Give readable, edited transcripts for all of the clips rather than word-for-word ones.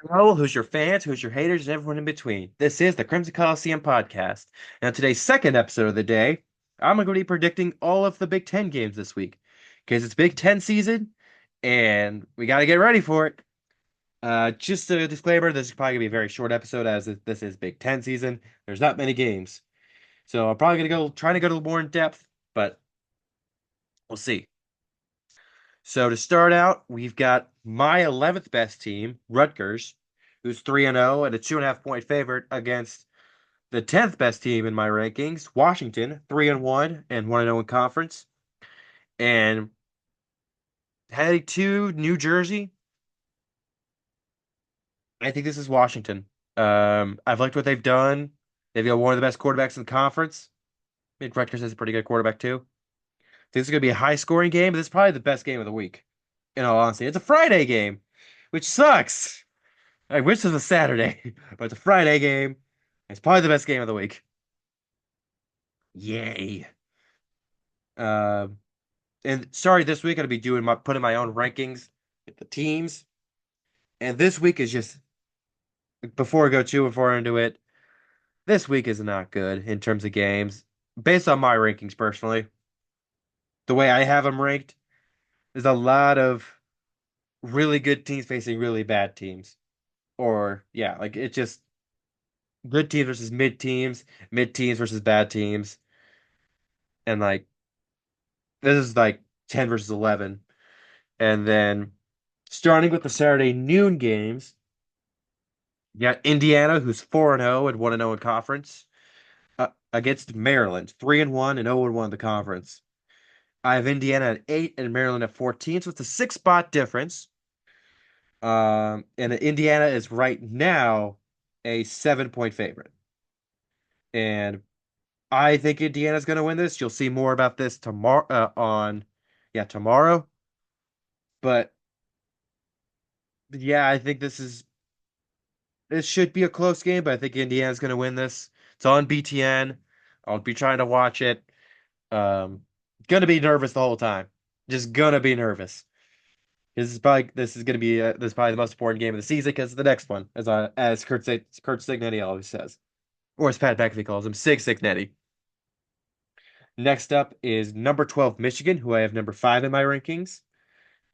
Hello, who's your fans, who's your haters, and everyone in between. This is the Crimson Coliseum podcast. Now, today's second episode of the day, I'm going to be predicting all of the Big Ten games this week because it's Big Ten season and we got to get ready for it. Just a disclaimer, this is probably going to be a very short episode as this is Big Ten season. There's not many games. So I'm probably going to trying to go a little more in depth, but we'll see. So to start out, we've got my 11th best team, Rutgers, who's 3-0 and a 2.5 point favorite against the 10th best team in my rankings, Washington, 3-1 and 1-0 in conference. And heading to New Jersey, I think this is Washington. I've liked what they've done. They've got one of the best quarterbacks in the conference. I think Rutgers has a pretty good quarterback too. I think this is going to be a high scoring game, but this is probably the best game of the week. In all honesty, it's a Friday game, which sucks. I wish it was a Saturday, but it's a Friday game. It's probably the best game of the week. Yay. Uh, and sorry, this week I'm gonna be putting my own rankings with the teams. And this week is just before I go too far into it, this week is not good in terms of games. Based on my rankings personally, the way I have them ranked, there's a lot of really good teams facing really bad teams. Or yeah, like it's just good teams versus mid teams versus bad teams. And like this is like 10 versus 11. And then starting with the Saturday noon games, you got Indiana, who's 4-0 and 1-0 in conference, against Maryland, 3-1 and 0-1 in the conference. I have Indiana at 8 and Maryland at 14, so it's a 6 spot difference. And Indiana is right now a 7 point favorite. And I think Indiana's going to win this. You'll see more about this tomorrow tomorrow. But yeah, I think this should be a close game, but I think Indiana's going to win this. It's on BTN. I'll be trying to watch it. Um, gonna be nervous the whole time. Just gonna be nervous. This is gonna be this is probably the most important game of the season because the next one, as Kurt Signetti always says, or as Pat McAfee calls him, Sig Signetti. Next up is number 12 Michigan, who I have number 5 in my rankings,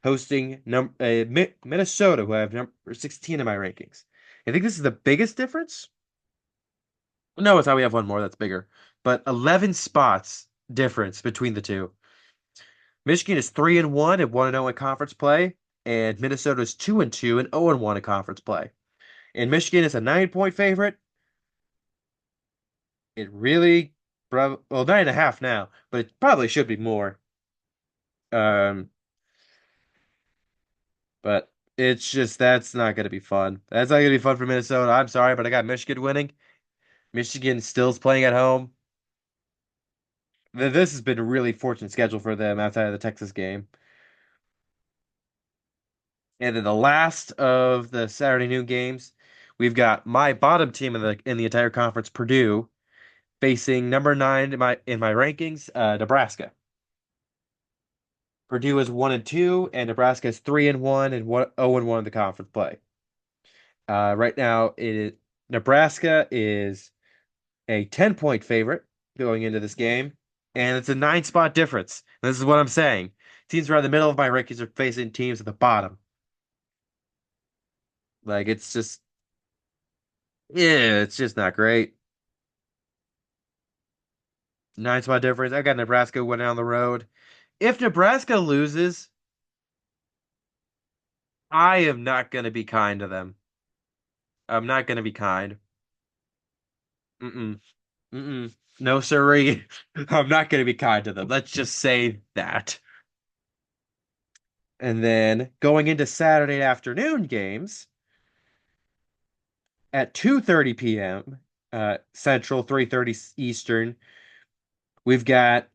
hosting Minnesota, who I have number 16 in my rankings. I think this is the biggest difference. No, it's how we have one more that's bigger, but 11 spots difference between the two. Michigan is 3-1 and 1-0 in conference play, and Minnesota is 2-2 and 0-1 in conference play. And Michigan is a 9 point favorite. It really, well, 9.5 now, but it probably should be more. Um, but it's just that's not going to be fun. That's not going to be fun for Minnesota. I'm sorry, but I got Michigan winning. Michigan still's playing at home. This has been a really fortunate schedule for them outside of the Texas game. And then the last of the Saturday noon games, we've got my bottom team in the entire conference, Purdue, facing number 9 in my rankings, Nebraska. Purdue is 1-2, and Nebraska is 3-1 and 0-1 in the conference play. Right now, Nebraska is a 10 point favorite going into this game, and it's a 9 spot difference. This is what I'm saying. Teams around the middle of my rankings are facing teams at the bottom. Like it's just, yeah, it's just not great. 9 spot difference. I got Nebraska winning on the road. If Nebraska loses, I am not going to be kind to them. I'm not going to be kind. Mm-mm. Mm-mm. No, sirree. I'm not going to be kind to them. Let's just say that. And then going into Saturday afternoon games at 2:30 p.m. Central, 3:30 Eastern, we've got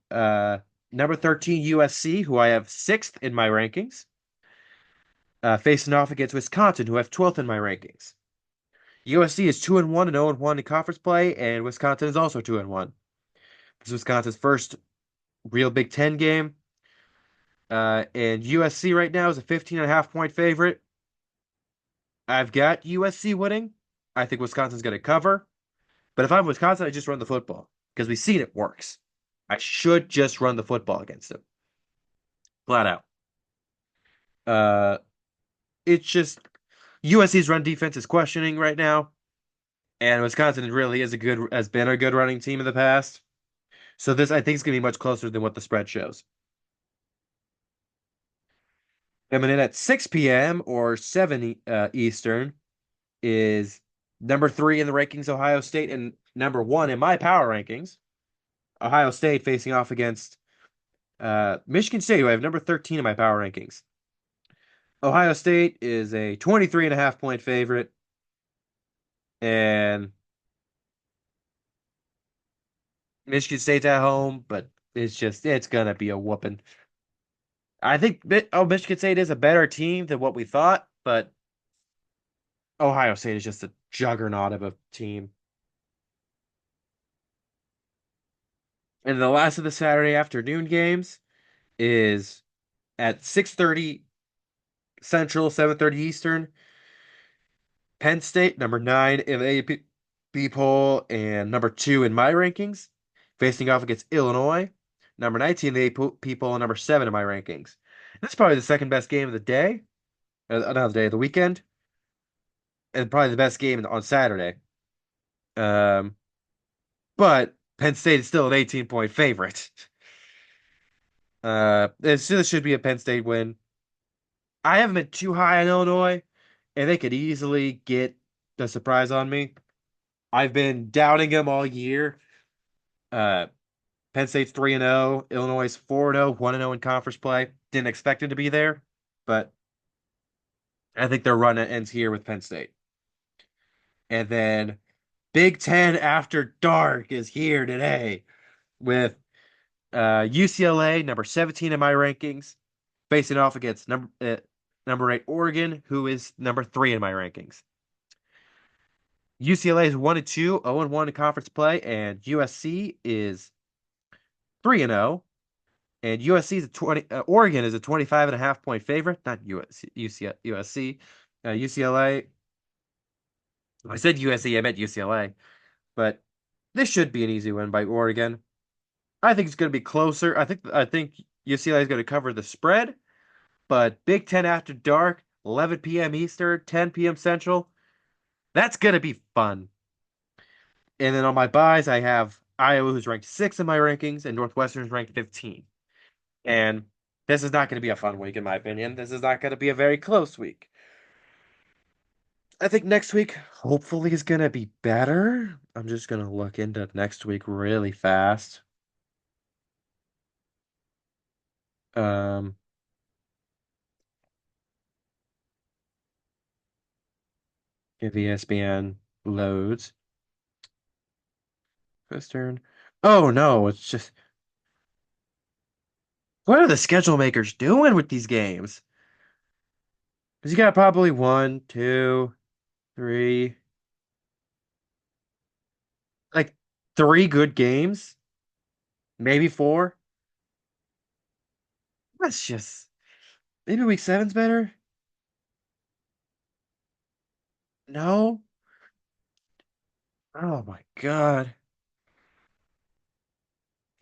number 13 USC, who I have 6th in my rankings, facing off against Wisconsin, who I have 12th in my rankings. USC is 2-1 and 0-1 in conference play, and Wisconsin is also 2-1. This is Wisconsin's first real Big Ten game. And USC right now is a 15.5 point favorite. I've got USC winning. I think Wisconsin's going to cover. But if I'm Wisconsin, I just run the football because we've seen it works. I should just run the football against them, flat out. Uh, it's just USC's run defense is questioning right now, and Wisconsin really is a good has been a good running team in the past. So this I think is going to be much closer than what the spread shows. Coming in at 6 p.m. or 7 Eastern is number 3 in the rankings, Ohio State, and number 1 in my power rankings, Ohio State facing off against Michigan State, who I have number 13 in my power rankings. Ohio State is a 23.5 point favorite, and Michigan State's at home, but it's gonna be a whooping. I think Michigan State is a better team than what we thought, but Ohio State is just a juggernaut of a team. And the last of the Saturday afternoon games is at 6:30 Central, 7:30 Eastern. Penn State, number 9 in the AP poll and number 2 in my rankings, facing off against Illinois, number 19 in the AP poll and number 7 in my rankings. That's probably the second best game of the day, another day of the weekend, and probably the best game on Saturday. Um, but Penn State is still an 18-point favorite. This should be a Penn State win. I haven't been too high on Illinois, and they could easily get the surprise on me. I've been doubting them all year. Uh, Penn State's 3-0, Illinois is 4-0, 1-0 in conference play. Didn't expect it to be there, but I think their run ends here with Penn State. And then Big Ten After Dark is here today with UCLA, number 17 in my rankings, facing off against number 8 Oregon, who is number 3 in my rankings. UCLA is 1-2, 0-1 in conference play, and USC is 3-0. And USC is a 20. Oregon is a 25.5 point favorite, not USC. UCLA. I said USC, I meant UCLA, but this should be an easy win by Oregon. I think it's going to be closer. I think UCLA is going to cover the spread, but Big Ten After Dark, 11 p.m. Eastern, 10 p.m. Central. That's going to be fun. And then on my buys, I have Iowa, who's ranked 6 in my rankings, and Northwestern's ranked 15. And this is not going to be a fun week, in my opinion. This is not going to be a very close week. I think next week, hopefully, is going to be better. I'm just going to look into next week really fast. Um, if ESPN loads. Western. Oh, no, it's just. What are the schedule makers doing with these games? Because you got probably one, two, three, like 3 good games, maybe 4. That's just maybe week 7's better. No. Oh my God.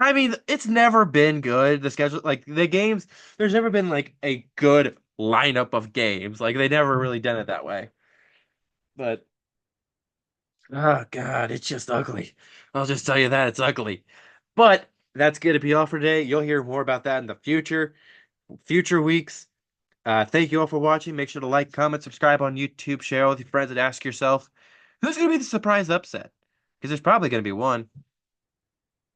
I mean, it's never been good. The schedule, like the games, there's never been like a good lineup of games. Like they never really done it that way. But oh God, it's just ugly. I'll just tell you that it's ugly. But that's gonna be all for today. You'll hear more about that in the future weeks. Thank you all for watching. Make sure to like, comment, subscribe on YouTube, share with your friends, and ask yourself, who's gonna be the surprise upset? Because there's probably gonna be one.